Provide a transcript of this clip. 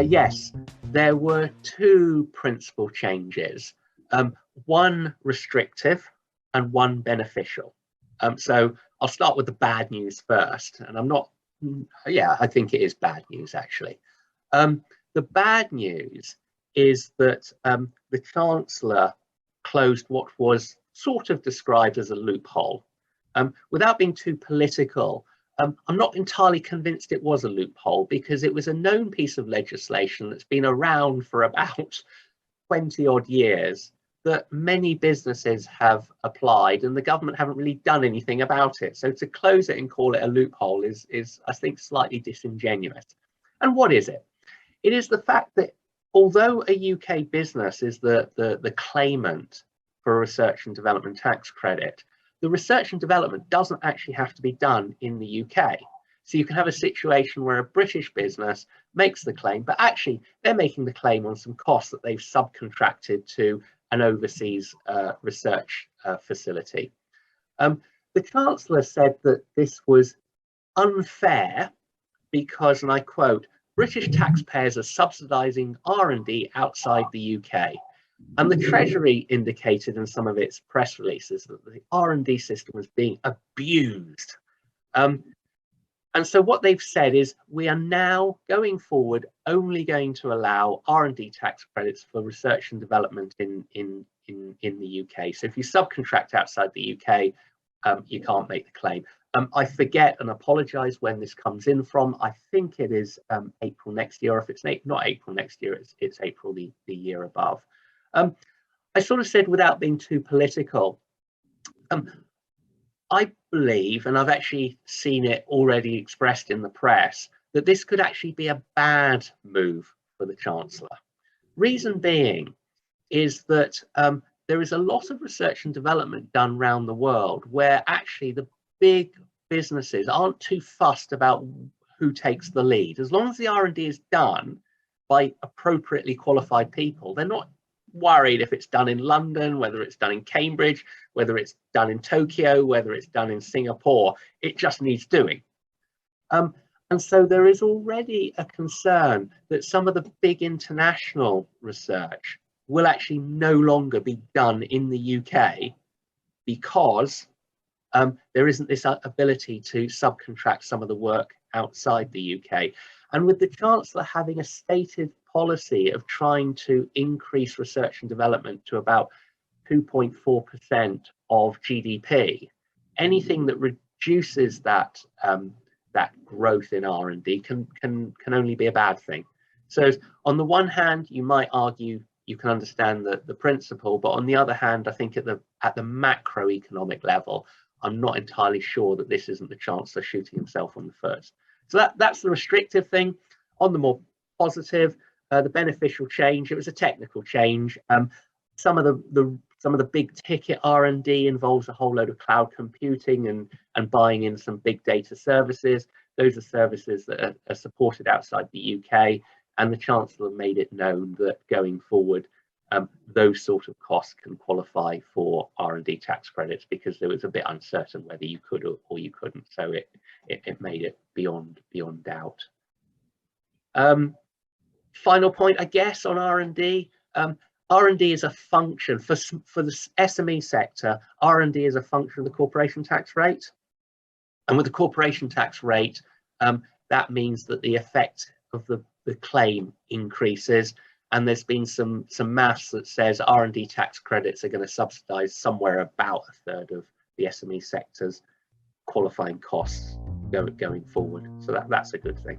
Yes, there were two principal changes, one restrictive and one beneficial. So I'll start with the bad news first, and I think it is bad news actually. The bad news is that the Chancellor closed what was sort of described as a loophole. Without being too political, I'm not entirely convinced it was a loophole, because it was a known piece of legislation that's been around for about 20 odd years that many businesses have applied, and the government haven't really done anything about it. So to close it and call it a loophole is I think, slightly disingenuous. And what is it? It is the fact that although a UK business is the claimant for a research and development tax credit, the research and development doesn't actually have to be done in the UK. So you can have a situation where a British business makes the claim, but actually they're making the claim on some costs that they've subcontracted to an overseas research facility. The Chancellor said that this was unfair because, and I quote, "British taxpayers are subsidising R&D outside the UK." And the Treasury indicated in some of its press releases that the R&D system was being abused. And so what they've said is, we are now going forward only going to allow R&D tax credits for research and development in the UK. So if you subcontract outside the UK, you can't make the claim. I forget and apologise when this comes in from. I think it is April next year. Or if it's not April next year, it's April the year above. I sort of said, without being too political, I believe, and I've actually seen it already expressed in the press, that this could actually be a bad move for the Chancellor. Reason being is that there is a lot of research and development done around the world where actually the big businesses aren't too fussed about who takes the lead. As long as the R&D is done by appropriately qualified people, they're not worried if it's done in London, whether it's done in Cambridge, whether it's done in Tokyo, whether it's done in Singapore. It just needs doing. And so there is already a concern that some of the big international research will actually no longer be done in the UK because there isn't this ability to subcontract some of the work outside the UK. And with the Chancellor having a stated policy of trying to increase research and development to about 2.4% of GDP, anything that reduces that growth in R&D can only be a bad thing. So on the one hand, you might argue you can understand the principle, but on the other hand, I think at the macroeconomic level, I'm not entirely sure that this isn't the Chancellor shooting himself on the foot. So that's the restrictive thing. On the more positive, the beneficial change, it was a technical change. Some of the big ticket R&D involves a whole load of cloud computing and buying in some big data services. Those are services that are supported outside the UK, and the Chancellor made it known that going forward, those sort of costs can qualify for R&D tax credits, because there was a bit uncertain whether you could or you couldn't. So it made it beyond doubt. Final point, I guess, on R&D. R&D is a function for the SME sector. R&D is a function of the corporation tax rate, and with the corporation tax rate, that means that the effect of the claim increases. And there's been some maths that says R&D tax credits are going to subsidise somewhere about a third of the SME sector's qualifying costs going forward. So that's a good thing.